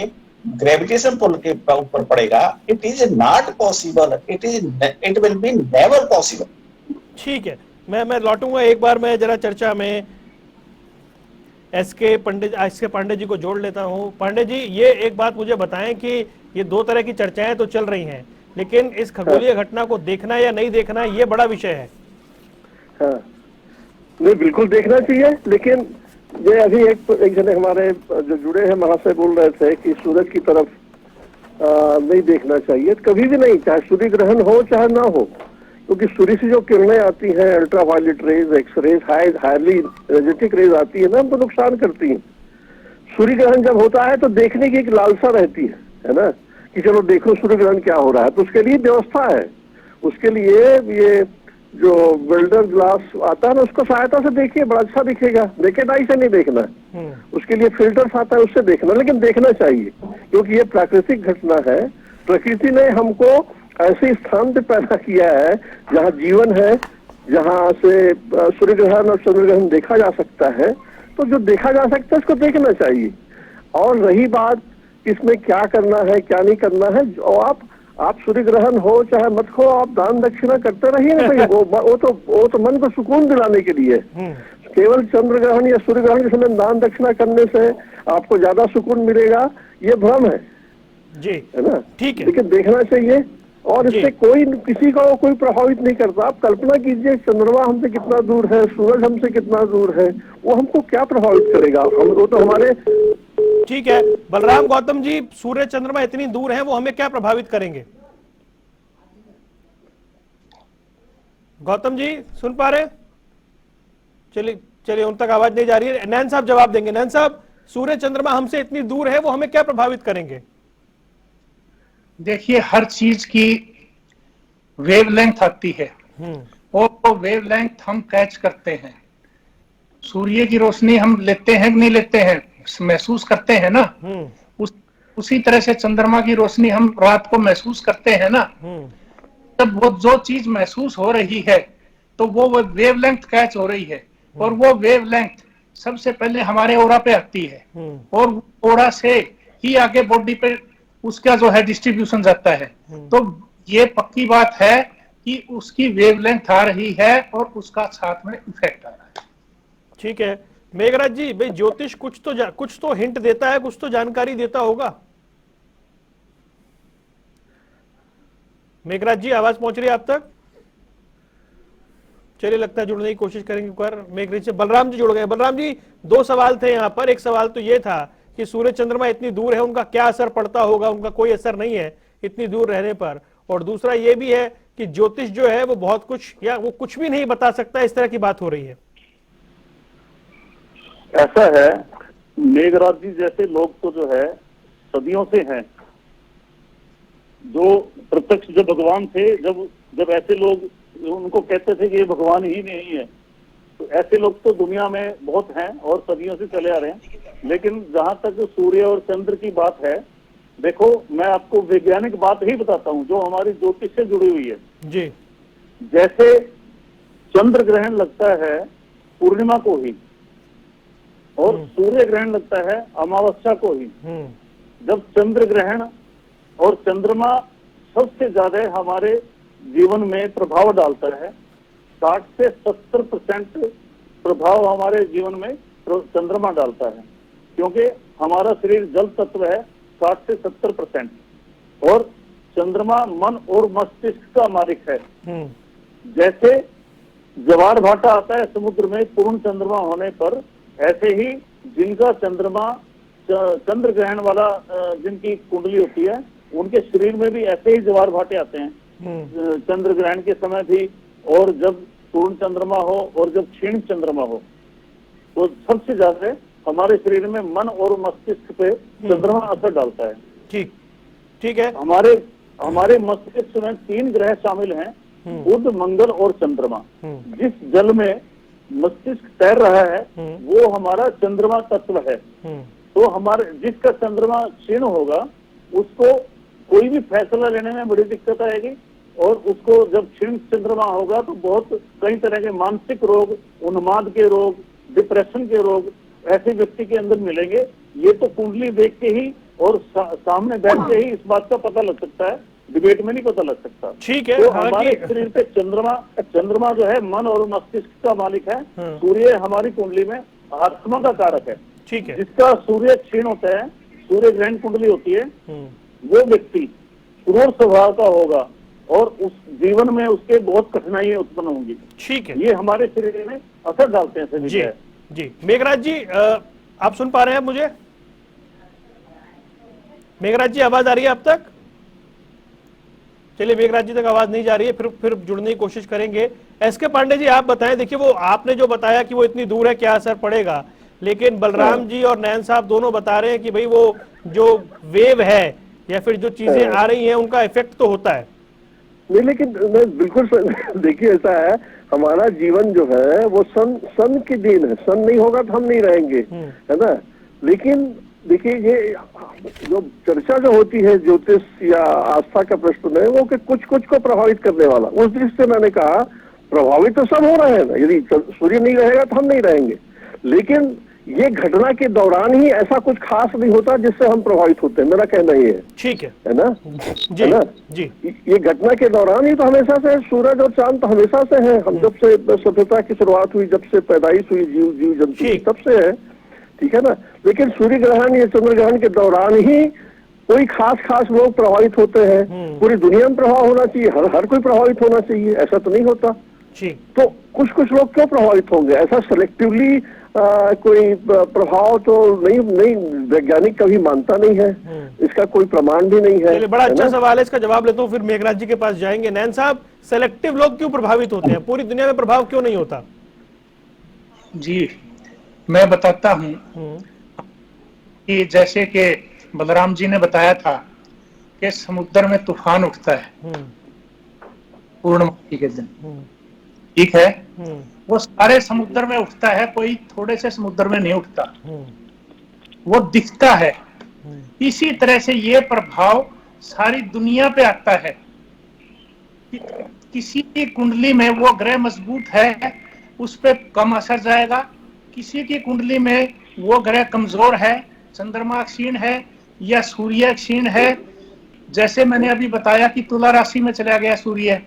ग्रेविटेशन पुल के ऊपर पड़ेगा? It is not possible, it will be never possible. ठीक है, मैं लौटूंगा एक बार, मैं जरा चर्चा में एस के पांडे जी को जोड़ लेता हूं। पांडे जी, ये एक बात मुझे बताएं कि ये दो तरह की चर्चाएं तो चल रही हैं, लेकिन इस खगोलीय घटना को देखना या नहीं देखना ये बड़ा विषय है। हाँ, नहीं बिल्कुल देखना चाहिए, लेकिन ये अभी एक जने हमारे जो जुड़े हैं महाशय बोल रहे थे कि सूरज की तरफ नहीं देखना चाहिए, कभी भी नहीं, चाहे सूर्य ग्रहण हो चाहे ना हो, क्योंकि सूर्य से जो किरणें आती हैं, ultraviolet rays, X rays, highly energetic rays आती है ना, हमको नुकसान करती हैं। सूर्य ग्रहण जब होता है तो देखने की एक लालसा रहती है ना, कि चलो देखो सूर्य ग्रहण क्या हो रहा है, तो उसके लिए व्यवस्था है। उसके लिए ये जो वेल्डर ग्लास आता है ना, उसको सहायता से देखिए, बड़ा अच्छा दिखेगा। नेकेड आई से नहीं देखना है, उसके लिए फिल्टर्स आता है, उससे देखना, लेकिन देखना चाहिए, क्योंकि ये प्राकृतिक घटना है। प्रकृति ने हमको ऐसे स्थान पे पैदा किया है जहाँ जीवन है, जहाँ से सूर्य ग्रहण और चंद्र ग्रहण देखा जा सकता है। तो जो देखा जा सकता है उसको देखना चाहिए। और रही बात इसमें क्या करना है क्या नहीं करना है, जो आप सूर्य ग्रहण हो चाहे मत हो, आप दान दक्षिणा करते रहिए ना भाई। वो तो मन को सुकून दिलाने के लिए। केवल चंद्र ग्रहण या सूर्य ग्रहण के समय दान दक्षिणा करने से आपको ज्यादा सुकून मिलेगा, ये भ्रम है जी, है ना। ठीक है, लेकिन देखना चाहिए, और इससे किसी को कोई प्रभावित नहीं करता। आप कल्पना कीजिए, चंद्रमा हमसे कितना दूर है, सूरज हमसे कितना दूर है, वो हमको क्या प्रभावित करेगा? वो तो हमारे। ठीक है बलराम गौतम जी, सूर्य चंद्रमा इतनी दूर हैं, वो हमें क्या प्रभावित करेंगे? गौतम जी सुन पा रहे? चलिए उन तक आवाज नहीं जा रही है। नैन साहब जवाब देंगे। नैन साहब, सूर्य चंद्रमा हमसे इतनी दूर है, वो हमें क्या प्रभावित करेंगे? देखिए, हर चीज की वेवलेंथ आती है और वो वेवलेंथ हम कैच करते हैं। सूर्य की रोशनी हम लेते हैं कि नहीं लेते हैं, महसूस करते हैं ना। उसी तरह से चंद्रमा की रोशनी हम रात को महसूस करते हैं ना। तब वो जो चीज महसूस हो रही है तो वो वेवलेंथ कैच हो रही है, और वो वेवलेंथ सबसे पहले हमारे ओरा पे आती है, और ओरा से ही आगे बॉडी पे उसका जो है डिस्ट्रीब्यूशन जाता है। तो ये पक्की बात है कि उसकी वेवलेंथ आ रही है और उसका साथ में इफेक्ट आ रहा है। ठीक है मेघराज जी, भाई ज्योतिष कुछ तो हिंट देता है, कुछ तो जानकारी देता होगा। मेघराज जी आवाज पहुंच रही है आप तक? चलिए लगता है जुड़ने की कोशिश करेंगे एक बार मेघराज से। बलराम जी जुड़ गए। बलराम जी, दो सवाल थे यहाँ पर। एक सवाल तो ये था कि सूर्य चंद्रमा इतनी दूर है, उनका क्या असर पड़ता होगा? उनका कोई असर नहीं है इतनी दूर रहने पर। और दूसरा ये भी है कि ज्योतिष जो है वो बहुत कुछ या वो कुछ भी नहीं बता सकता, इस तरह की बात हो रही है। ऐसा है, मेघराज जी जैसे लोग तो जो है सदियों से हैं, जो प्रत्यक्ष जो भगवान थे, जब ऐसे लोग उनको कहते थे कि ये भगवान ही नहीं है, तो ऐसे लोग तो दुनिया में बहुत हैं और सदियों से चले आ रहे हैं। लेकिन जहां तक सूर्य और चंद्र की बात है, देखो मैं आपको वैज्ञानिक बात ही बताता हूं जो हमारी ज्योतिष से जुड़ी हुई है जी। जैसे चंद्र ग्रहण लगता है पूर्णिमा को ही, और सूर्य ग्रहण लगता है अमावस्या को ही। जब चंद्र ग्रहण और चंद्रमा सबसे ज्यादा हमारे जीवन में प्रभाव डालता है, 60 से 70% प्रभाव हमारे जीवन में चंद्रमा डालता है, क्योंकि हमारा शरीर जल तत्व है 60 से 70%, और चंद्रमा मन और मस्तिष्क का मालिक है। जैसे ज्वार भाटा आता है समुद्र में पूर्ण चंद्रमा होने पर, ऐसे ही जिनका चंद्रमा चंद्र ग्रहण वाला जिनकी कुंडली होती है, उनके शरीर में भी ऐसे ही ज्वार भाटे आते हैं चंद्र ग्रहण के समय भी, और जब पूर्ण चंद्रमा हो और जब क्षीण चंद्रमा हो। तो सबसे ज्यादा हमारे शरीर में मन और मस्तिष्क पे चंद्रमा असर डालता है। ठीक है। हमारे मस्तिष्क में 3 ग्रह शामिल हैं, बुध, मंगल और चंद्रमा। जिस जल में मस्तिष्क तैर रहा है वो हमारा चंद्रमा तत्व है। तो हमारे जिसका चंद्रमा क्षीण होगा उसको कोई भी फैसला लेने में बड़ी दिक्कत आएगी, और उसको जब क्षीण चंद्रमा होगा तो बहुत कई तरह के मानसिक रोग, उन्माद के रोग, डिप्रेशन के रोग ऐसे व्यक्ति के अंदर मिलेंगे। ये तो कुंडली देख के ही और सामने बैठ के ही इस बात का पता लग सकता है, डिबेट में नहीं पता लग सकता। ठीक है। तो हमारे शरीर पे चंद्रमा जो है मन और मस्तिष्क का मालिक है। सूर्य हमारी कुंडली में आत्मा का कारक है। ठीक है। जिसका सूर्य क्षीण होता है, सूर्य ग्रहण कुंडली होती है, वो व्यक्ति क्रूर स्वभाव का होगा और उस जीवन में उसके बहुत कठिनाइयां उत्पन्न होंगी। ठीक है। ये हमारे शरीर में असर डालते हैं सभी। जी मेघराज जी, आप सुन पा रहे हैं मुझे? मेघराज जी आवाज आ रही है आप तक? चलिए मेघराज जी तक आवाज नहीं जा रही है, फिर जुड़ने की कोशिश करेंगे। एसके पांडे जी आप बताएं, देखिए वो आपने जो बताया कि वो इतनी दूर है क्या असर पड़ेगा, लेकिन बलराम जी और नयन साहब दोनों बता रहे हैं कि भाई वो जो वेव है या फिर जो चीजें आ रही हैं उनका इफेक्ट तो होता है। नहीं, लेकिन मैं बिल्कुल देखिए, ऐसा है, हमारा जीवन जो है वो सन की देन है। सन नहीं होगा तो हम नहीं रहेंगे, है ना। लेकिन देखिए, ये जो चर्चा जो होती है ज्योतिष या आस्था का प्रश्न है, वो कि कुछ कुछ को प्रभावित करने वाला, उस दृष्टि से मैंने कहा प्रभावित तो सब हो रहे हैं ना। यदि सूर्य नहीं रहेगा तो हम नहीं रहेंगे, लेकिन ये घटना के दौरान ही ऐसा कुछ खास नहीं होता जिससे हम प्रभावित होते हैं। मेरा कहना ये है, ठीक है ना जी, है ना जी। ये घटना के दौरान ही तो हमेशा से सूरज और चांद तो हमेशा से है। हम जब से सभ्यता की शुरुआत हुई, जब से पैदाइश हुई जीव जंतु की, तब से है, ठीक है ना। लेकिन सूर्य ग्रहण या चंद्र ग्रहण के दौरान ही कोई खास लोग प्रभावित होते हैं। पूरी दुनिया में प्रभाव होना चाहिए, हर कोई प्रभावित होना चाहिए, ऐसा तो नहीं होता। तो कुछ लोग क्यों प्रभावित होंगे? ऐसा सेलेक्टिवली कोई प्रभाव तो नहीं वैज्ञानिक कभी मानता नहीं है, इसका कोई प्रमाण भी नहीं है। बड़ा अच्छा सवाल है, इसका जवाब लेता हूँ, फिर मेघराज जी के पास जाएंगे। नैन साहब, सेलेक्टिव लोग क्यों प्रभावित होते हैं, पूरी दुनिया में प्रभाव क्यों नहीं होता? जी, मैं बताता हूँ कि जैसे कि बलराम जी ने बताया था कि समुद्र में तूफान उठता है पूर्णमासी के दिन, ठीक है, वो सारे समुद्र में उठता है, कोई थोड़े से समुद्र में नहीं उठता, वो दिखता है। इसी तरह से ये प्रभाव सारी दुनिया पे आता है। किसी की कुंडली में वो ग्रह मजबूत है, उस पे कम असर जाएगा। किसी की कुंडली में वो ग्रह कमजोर है, चंद्रमा क्षीण है या सूर्य क्षीण है, जैसे मैंने अभी बताया कि तुला राशि में चला गया सूर्य,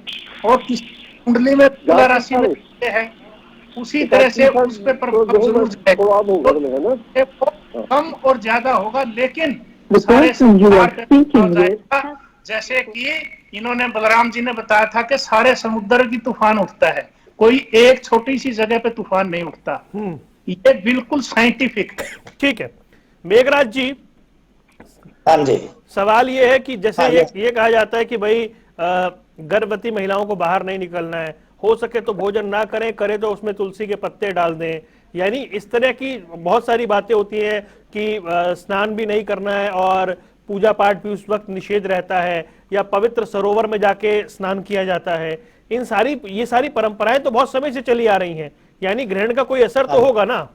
और किसी कुंडली में तुला राशि में है, उसी तरह से उस पे प्रभाव जरूर जाएगा, कम और ज्यादा होगा, लेकिन सारे जाएगा। जैसे कि इन्होंने बलराम जी ने बताया था कि सारे समुद्र की तूफान उठता है, कोई एक छोटी सी जगह पे तूफान नहीं उठता। ये बिल्कुल साइंटिफिक है। ठीक है मेघराज जी, हाँ जी, सवाल ये है कि जैसे ये कहा जाता है कि भाई गर्भवती महिलाओं को बाहर नहीं निकलना है, हो सके तो भोजन ना करें, करे तो उसमें तुलसी के पत्ते डाल दें, यानी इस तरह की बहुत सारी बातें होती हैं कि स्नान भी नहीं करना है और पूजा पाठ भी उस वक्त निषेध रहता है, या पवित्र सरोवर में जाके स्नान किया जाता है। ये सारी परंपराएं तो बहुत समय से चली आ रही हैं, यानी ग्रहण का कोई असर तो होगा ना?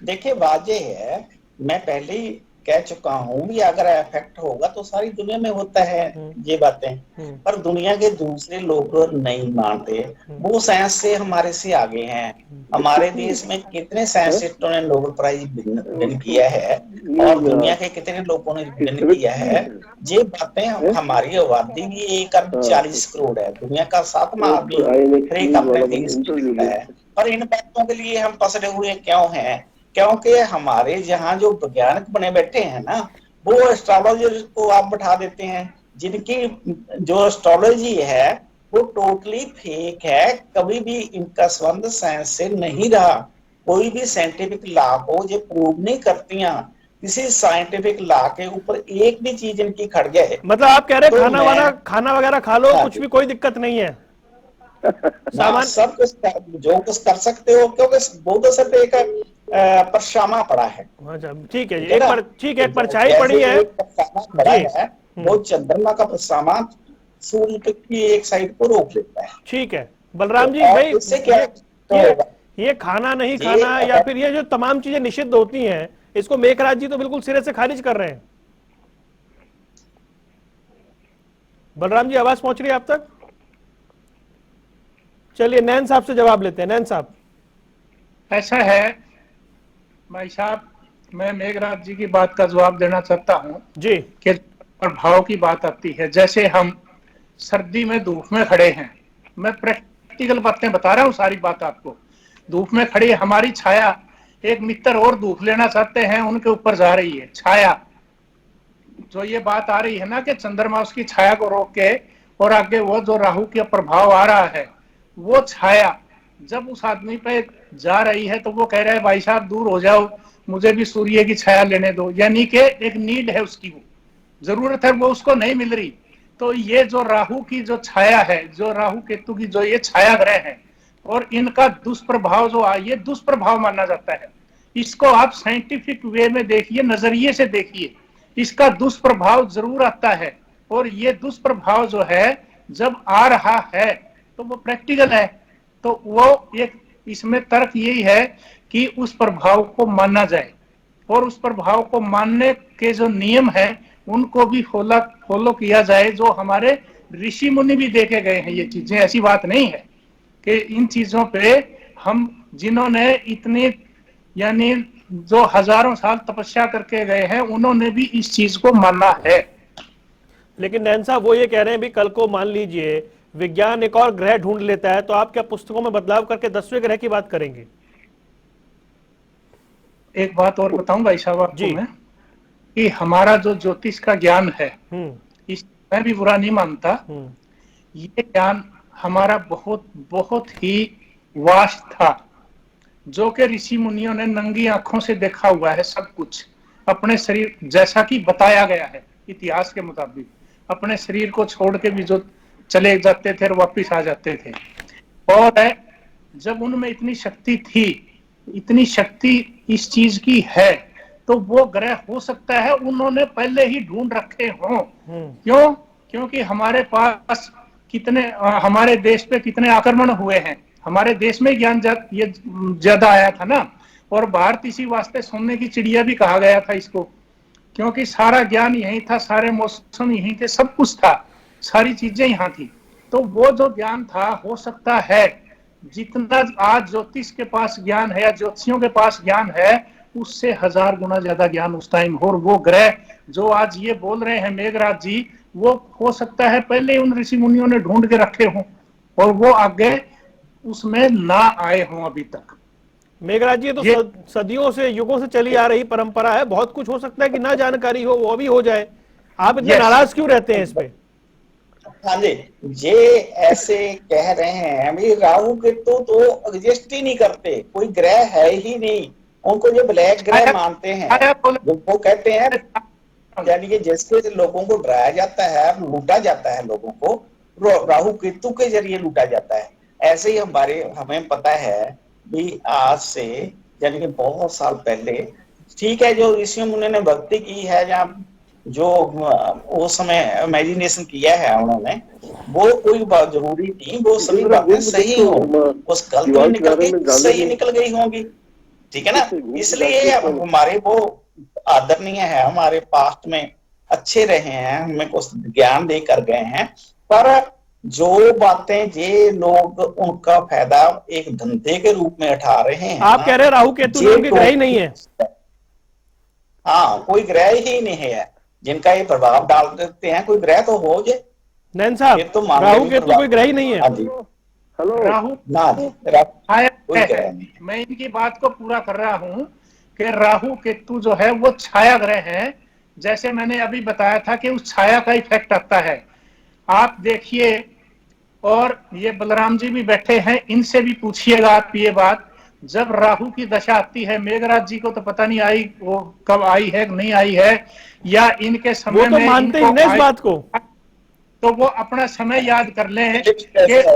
देखिए वाजे है, मैं पहले ही कह चुका हूं भी, अगर इफेक्ट होगा तो सारी दुनिया में होता है ये बातें, पर दुनिया के दूसरे लोग नहीं मानते। वो साइंस से हमारे से आगे हैं। हमारे देश में कितने साइंटिस्टों ने नोबेल प्राइज विन किया है और दुनिया के कितने लोगों ने विन किया है। ये बातें, हमारी आबादी भी 1 अरब 40 करोड़ है, दुनिया का 7वां आदमी हर एक अपने देश में है, पर इन बातों के लिए हम पसरे हुए क्यों हैं? क्योंकि हमारे जहाँ जो वैज्ञानिक बने बैठे हैं ना, वो एस्ट्रोलॉजी को आप बैठा देते हैं, जिनकी जो एस्ट्रोलॉजी है वो टोटली फेक है। कभी भी इनका संबंध साइंस से नहीं रहा। कोई भी साइंटिफिक लॉ को ये प्रूव नहीं करती हैं। किसी साइंटिफिक लॉ के ऊपर एक भी चीज इनकी खड़ गया है। मतलब आप कह रहे हैं खाना वगैरह खा लो, कुछ भी कोई दिक्कत नहीं है, सामान सब कुछ जो कुछ कर सकते हो, क्योंकि वो तो सिर्फ एक परछामा पड़ा है। ठीक है जी, एक परछाई पड़ी है, वो चंद्रमा का परछामा सूर्य की एक साइड को रोक लेता है। ठीक है बलराम जी, भाई इससे क्या ये खाना नहीं खाना या फिर ये जो तमाम चीजें निषिद्ध होती हैं, इसको मेघराज जी तो बिल्कुल सिरे से खारिज कर रहे हैं। बलराम जी आवाज पहुंच रही है आप तक? चलिए नैन साहब से जवाब लेते हैं। नैन साहब, ऐसा है भाई साहब, मैं मेघराज जी की बात का जवाब देना चाहता हूँ जी, कि प्रभाव की बात आती है। जैसे हम सर्दी में धूप में खड़े हैं, मैं प्रैक्टिकल बातें बता रहा हूँ, सारी बात आपको। धूप में खड़ी हमारी छाया, एक मित्र और धूप लेना चाहते हैं, उनके ऊपर जा रही है छाया। जो ये बात आ रही है ना कि चंद्रमा उसकी छाया को रोक के, और आगे वो जो राहु का प्रभाव आ रहा है, वो छाया जब उस आदमी पे जा रही है तो वो कह रहा है भाई साहब दूर हो जाओ, मुझे भी सूर्य की छाया लेने दो। यानी कि एक नीड है उसकी, वो जरूरत है, वो उसको नहीं मिल रही। तो ये जो राहु की जो छाया है, जो राहु केतु की जो ये छाया ग्रह है, और इनका दुष्प्रभाव जो ये दुष्प्रभाव माना जाता है। इसको आप साइंटिफिक वे में देखिए, नजरिए से देखिए, इसका दुष्प्रभाव जरूर आता है। और ये दुष्प्रभाव जो है जब आ रहा है तो वो प्रैक्टिकल है। तो वो एक इसमें तर्क यही है कि उस प्रभाव को माना जाए और उस प्रभाव को मानने के जो नियम है उनको भी फॉलो किया जाए, जो हमारे ऋषि मुनि भी देखे गए हैं। ये चीजें ऐसी बात नहीं है कि इन चीजों पे हम जिन्होंने इतने यानी जो हजारों साल तपस्या करके गए हैं उन्होंने भी इस चीज को माना है। लेकिन नैन साहब वो ये कह रहे हैं भी कल को मान लीजिए विज्ञान एक और ग्रह ढूंढ लेता है तो आप क्या पुस्तकों में बदलाव करके 10वें ग्रह की बात करेंगे? एक बात और बताऊं भाई साहब आपको मैं, कि हमारा जो ज्योतिष का ज्ञान है इस मैं भी बुरा नहीं मानता। ये ज्ञान हमारा बहुत बहुत ही वास्ट था, जो कि ऋषि मुनियों ने नंगी आंखों से देखा हुआ है सब कुछ अपने शरीर, जैसा कि बताया गया है इतिहास के मुताबिक। अपने शरीर को छोड़ के भी जो चले जाते थे और वापिस आ जाते थे। और जब उनमें इतनी शक्ति थी, इतनी शक्ति इस चीज की है, तो वो ग्रह हो सकता है उन्होंने पहले ही ढूंढ रखे हों। क्यों? क्योंकि हमारे पास कितने हमारे देश पे कितने आक्रमण हुए हैं, हमारे देश में ज्ञान ये ज्यादा आया था ना। और भारत इसी वास्ते सोने की चिड़िया भी कहा गया था इसको, क्योंकि सारा ज्ञान यही था, सारे मौसम यही थे, सब कुछ था, सारी चीजें यहाँ थी। तो वो जो ज्ञान था, हो सकता है जितना आज ज्योतिष के पास ज्ञान है या ज्योतिषियों के पास ज्ञान है उससे 1000 गुना ज्यादा ज्ञान उस टाइम हो। और वो ग्रह जो आज ये बोल रहे हैं मेघराज जी, वो हो सकता है पहले उन ऋषि मुनियों ने ढूंढ के रखे हों और वो आगे उसमें ना आए हों अभी तक। मेघराज जी, तो सदियों से युगों से चली आ रही परंपरा है, बहुत कुछ हो सकता है कि ना जानकारी हो वो भी हो जाए। आप इतने नाराज क्यों रहते हैं इस पे? हाँ जी, ये ऐसे कह रहे हैं भाई राहु केतु तो एग्जिस्ट ही नहीं करते, कोई ग्रह है ही नहीं, उनको जो ब्लैक ग्रह मानते हैं। वो कहते हैं यानी कि जैसे लोगों को डराया जाता है, लूटा जाता है, लोगों को राहु केतु के जरिए लूटा जाता है। ऐसे ही हमें पता है भी आज से यानी कि बहुत साल पहले, ठीक है, जो ऋषि मुनि ने भक्ति की है या जो उस समय इमेजिनेशन किया है उन्होंने, वो कोई बात जरूरी नहीं वो सभी बातें सही हो, उस गलती निकल के सही निकल गई होंगी, ठीक है ना। इसलिए हमारे वो आदरणीय है, हमारे पास्ट में अच्छे रहे हैं, हमें कुछ ज्ञान दे कर गए हैं। पर जो बातें ये लोग उनका फायदा एक धंधे के रूप में उठा रहे हैं। आप कह रहे हैं राहु केतु के ग्रह ही नहीं है? हाँ, कोई ग्रह ही नहीं है जिनका ये प्रभाव डाल देते हैं। कोई ग्रह तो हो जे नैन साहब, तो राहु केतु कोई ग्रह ही नहीं है। हेलो, राहु कोई ग्रह नहीं। मैं इनकी बात को पूरा कर रहा हूं कि राहु केतु जो है वो छाया ग्रह है। जैसे मैंने अभी बताया था कि उस छाया का इफेक्ट आता है। आप देखिए, और ये बलराम जी भी बैठे हैं, इनसे भी पूछिएगा आप ये बात। जब राहु की दशा आती है, मेघराज जी को तो पता नहीं आई वो कब आई है नहीं आई है, या इनके समय वो तो मानते ही नहीं इस बात को, तो वो अपना समय याद कर लें कि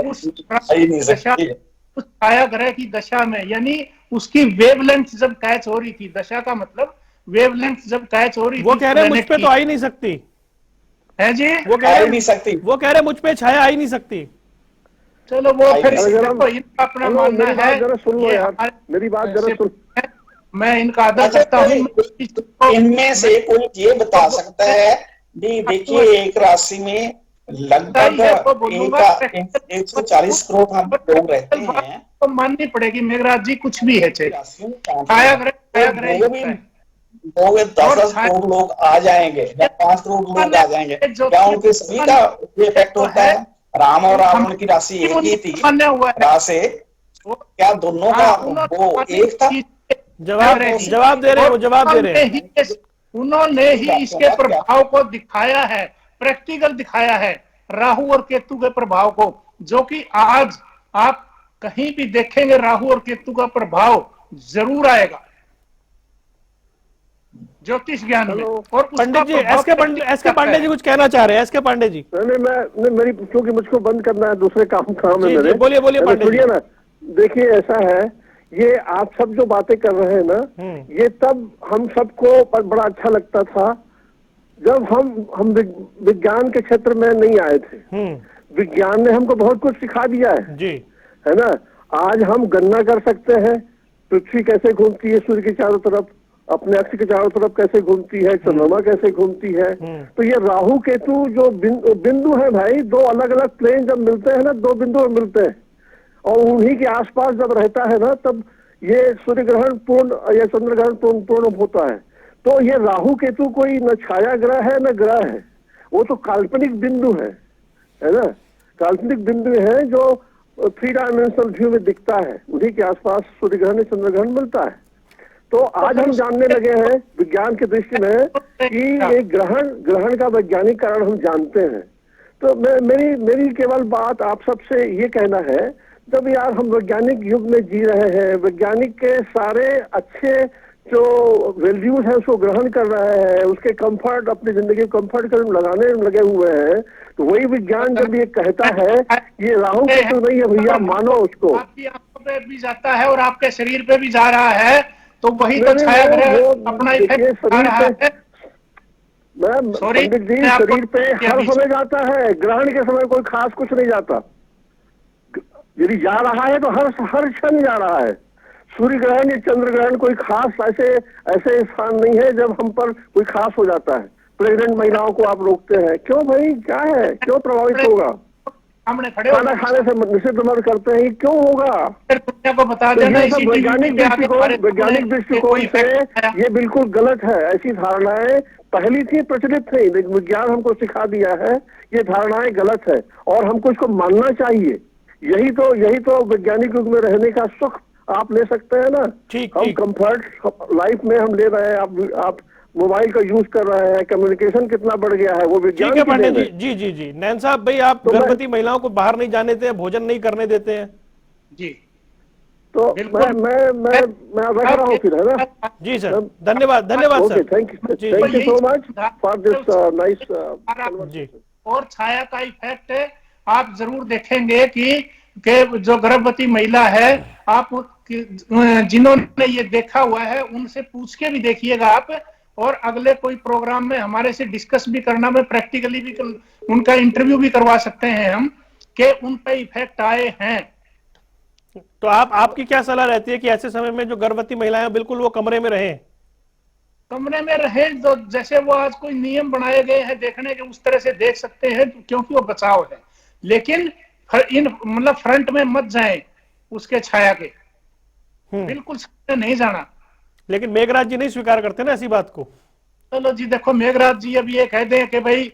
उस दशा, उस छाया ग्रह की दशा में, यानी उसकी वेवलेंथ जब कैच हो रही थी, दशा का मतलब वेवलेंथ जब कैच हो रही थी, वो कह रहे मुझ पे तो आ ही नहीं सकती है जी, वो कह रहे मुझ पे छाया आ ही नहीं सकती। चलो वो फिर इनका अपना मानना है। जरा सुन लो यार, मेरी बात जरा सुन। मैं इनका आदर करता हूँ। इनमें से कोई ये बता सकता है जी, देखिए एक राशि में लगभग 140 करोड़ हम लोग रहते हैं, तो माननी पड़ेगी मेघराज जी, कुछ भी है चाहे 10 करोड़ लोग आ जाएंगे या 5 करोड़ लोग आ जाएंगे, क्या उनके सभी का इफेक्ट होता है? राम और रावण की राशि एक ही थी, राशि क्या दोनों का वो एक था? जवाब दे रहे हैं, वो जवाब दे रहे हैं। उन्होंने ही इसके प्रभाव को दिखाया है, प्रैक्टिकल दिखाया है, राहु और केतु के प्रभाव को, जो कि आज आप कहीं भी देखेंगे राहु और केतु का प्रभाव जरूर आएगा ज्योतिष ज्ञान में। और पंडित जी, एस के पांडे जी कुछ कहना चाह रहे हैं। एस के पांडे जी, नहीं, मेरी क्योंकि मुझको बंद करना है, दूसरे काम है मेरे। बोलिए पांडे जी। ना, देखिए ऐसा है ये आप सब जो बातें कर रहे हैं ना, ये तब हम सबको बड़ा अच्छा लगता था जब हम विज्ञान के क्षेत्र में नहीं आए थे। विज्ञान ने हमको बहुत कुछ सिखा दिया है जी, है ना। आज हम गणना कर सकते हैं पृथ्वी कैसे घूमती है सूर्य के चारों तरफ, अपने अक्ष के चारों तरफ कैसे घूमती है, चंद्रमा कैसे घूमती है। तो ये राहु केतु जो बिंदु है भाई, दो अलग अलग प्लेन जब मिलते हैं ना, दो बिंदु मिलते हैं और उन्हीं के आसपास जब रहता है ना, तब ये सूर्य ग्रहण पूर्ण या चंद्र ग्रहण पूर्ण होता है। तो ये राहु केतु कोई न छाया ग्रह है न ग्रह है, वो तो काल्पनिक बिंदु है ना। काल्पनिक बिंदु है जो 3 डायमेंशनल व्यू में दिखता है, उन्हीं के आसपास सूर्य ग्रहण चंद्र ग्रहण मिलता है। तो आज हम जानने लगे हैं विज्ञान की दृष्टि में कि एक ग्रहण का वैज्ञानिक कारण हम जानते हैं। तो मेरी केवल बात आप सबसे ये कहना है, जब यार हम वैज्ञानिक युग में जी रहे हैं, वैज्ञानिक के सारे अच्छे जो वैल्यूज है उसको ग्रहण कर रहे हैं, उसके कंफर्ट, अपनी जिंदगी कंफर्ट कर लगाने में लगे हुए हैं, तो वही विज्ञान जब ये कहता है ये राहु केतु नहीं है भैया, मानो उसको। आपकी आंखों पे भी जाता है और आपके शरीर पे भी जा रहा है, तो वही तो छाया ग्रह अपना इफेक्ट आ रहा है। पंडित जी, शरीर पे हर समय जाता है, ग्रहण के समय कोई खास कुछ नहीं जाता। यदि जा रहा है तो हर क्षण जा रहा है। सूर्य ग्रहण या चंद्र ग्रहण कोई खास ऐसे स्थान नहीं है जब हम पर कोई खास हो जाता है। प्रेग्नेंट महिलाओं को आप रोकते हैं, क्यों भाई, क्या है, क्यों प्रभावित होगा? खाना खाने से निषिद्ध मत करते हैं, क्यों होगा? दुनिया को बता देना, वैज्ञानिक दृष्टिकोण से ये बिल्कुल गलत है। ऐसी धारणाएं पहली थी, प्रचलित थी, लेकिन विज्ञान हमको सिखा दिया है ये धारणाएं गलत है और हमको इसको मानना चाहिए। यही तो वैज्ञानिक युग में रहने का सुख आप ले सकते हैं ना। हम कंफर्ट लाइफ में हम ले रहे हैं, आप मोबाइल का यूज कर रहे हैं, कम्युनिकेशन कितना बढ़ गया है, वो विज्ञान की देन है। जी नैन साहब भाई, आप गर्भवती महिलाओं को बाहर नहीं जाने देते हैं, भोजन नहीं करने देते हैं जी। तो मैं रख रहा हूँ फिर, है ना। जी सर, धन्यवाद sir, thank you so much for this nice जी। और छाया का इफेक्ट आप जरूर देखेंगे कि जो गर्भवती महिला है, आप जिन्होंने ये देखा हुआ है उनसे पूछ के भी देखिएगा आप, और अगले कोई प्रोग्राम में हमारे से डिस्कस भी करना, में प्रैक्टिकली भी उनका इंटरव्यू भी करवा सकते हैं हम, कि उन पे इफेक्ट आए हैं। तो आपकी क्या सलाह रहती है कि ऐसे समय में जो गर्भवती महिलाएं बिल्कुल वो कमरे में रहें? कमरे में रहे, तो जैसे वो आज कोई नियम बनाए गए हैं देखने के, उस तरह से देख सकते हैं, क्योंकि वो बचाव है। लेकिन मतलब फ्रंट में मत जाएं उसके छाया के, बिल्कुल नहीं जाना। लेकिन मेघराज जी नहीं स्वीकार करते ना ऐसी बात को। चलो जी, देखो मेघराज जी अब ये कह दें कि भाई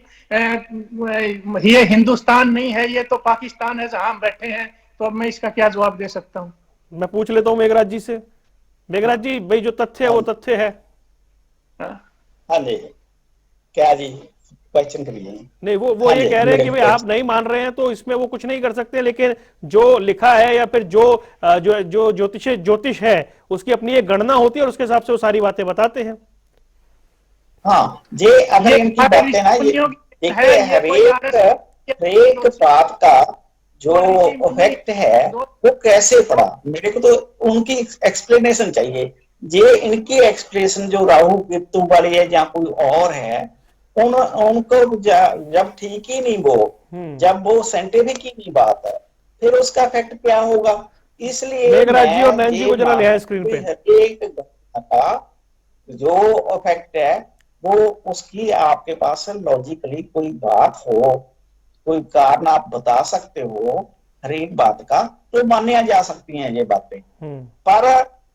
ये हिंदुस्तान नहीं है, ये तो पाकिस्तान है जहां हम बैठे हैं, तो अब मैं इसका क्या जवाब दे सकता हूं? मैं पूछ लेता हूं मेघराज जी से। मेघराज जी भाई, जो तथ्य है वो तथ्य है। हाँ जी, क्या जी क्वेश्चन करिए। नहीं, वो ये कह रहे हैं कि भाई आप नहीं मान रहे हैं तो इसमें वो कुछ नहीं कर सकते, लेकिन जो लिखा है या फिर जो ज्योतिष है उसकी अपनी एक गणना होती है और उसके हिसाब से वो सारी बातें बताते हैं। हाँ, ये अगर इनकी बातें ना, देखिए हरेक बात का जो इफेक्ट है वो कैसे पड़ा, मेरे को तो उनकी एक्सप्लेनेशन चाहिए। ये इनकी एक्सप्लेनेशन जो राहु केतु वाली है या कोई और है, उनको जब ठीक ही नहीं वो, जब वो साइंटिफिक ही नहीं बात है, फिर उसका इफेक्ट क्या होगा? इसलिए मेघराज जी और नैन जी को जरा ले आए स्क्रीन पे। एक का जो इफेक्ट है वो उसकी आपके पास लॉजिकली कोई बात हो, कोई कारण आप बता सकते हो हर एक बात का, तो मान्या जा सकती हैं ये बातें। पर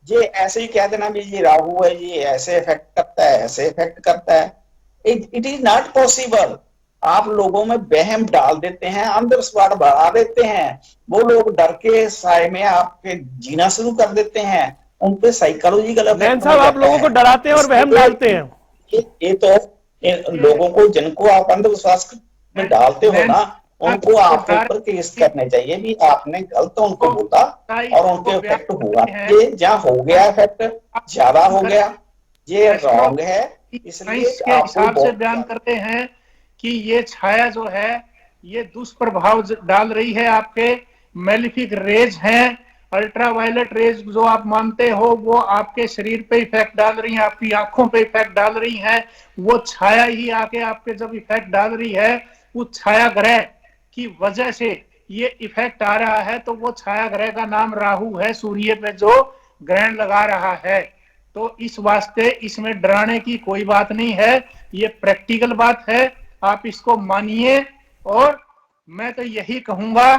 ये ऐसे ही कह देना भी ये राहु है, ये ऐसे इफेक्ट करता है, ऐसे इफेक्ट करता है, इट इज नॉट पॉसिबल। आप लोगों में वहम डाल देते हैं, अंधविश्वास बढ़ा देते हैं, वो लोग डर के साए में आपके जीना शुरू कर देते हैं, उन पे साइकोलॉजिकल इफेक्ट साहब आप लोगों को डराते हैं और वहम डालते हैं। ये तो लोगों को जिनको आप अंधविश्वास में डालते हो ना, उनको आपके ऊपर केस करने चाहिए भी आपने गलत उनको बोला और उनके इफेक्ट हुआ, ये जहाँ हो गया इफेक्ट ज्यादा हो गया, ये रॉन्ग है। इसलिए इसके हिसाब से बयान करते हैं कि ये छाया जो है ये दुष्प्रभाव डाल रही है, आपके मेलिफिक रेज हैं, अल्ट्रावायलेट रेज जो आप मानते हो वो आपके शरीर पे इफेक्ट डाल रही हैं, आपकी आंखों पे इफेक्ट डाल रही हैं, वो छाया ही आके आपके जब इफेक्ट डाल रही है, उस छाया ग्रह की वजह से ये इफेक्ट आ रहा है। तो वो छाया ग्रह का नाम राहु है, सूर्य पे जो ग्रहण लगा रहा है। तो इस वास्ते इसमें डराने की कोई बात नहीं है, ये प्रैक्टिकल बात है, आप इसको मानिए। और मैं तो यही कहूंगा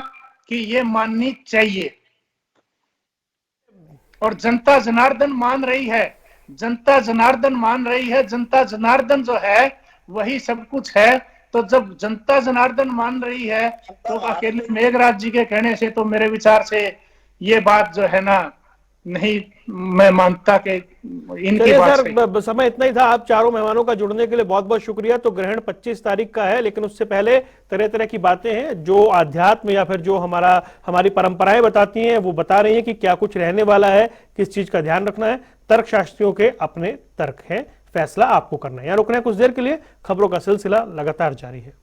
कि ये माननी चाहिए। और जनता जनार्दन मान रही है, जनता जनार्दन मान रही है, जनता जनार्दन जो है वही सब कुछ है। तो जब जनता जनार्दन मान रही है तो अकेले मेघराज जी के कहने से तो मेरे विचार से ये बात जो है ना नहीं मैं मानता कि इनकी चलिए बात सर, सही। समय इतना ही था। आप चारों मेहमानों का जुड़ने के लिए बहुत बहुत शुक्रिया। तो ग्रहण 25 तारीख का है, लेकिन उससे पहले तरह तरह की बातें हैं जो आध्यात्म या फिर जो हमारी परंपराएं बताती हैं, वो बता रही हैं कि क्या कुछ रहने वाला है, किस चीज का ध्यान रखना है। तर्कशास्त्रियों के अपने तर्क हैं, फैसला आपको करना है। यहाँ रुकना है कुछ देर के लिए, खबरों का सिलसिला लगातार जारी है।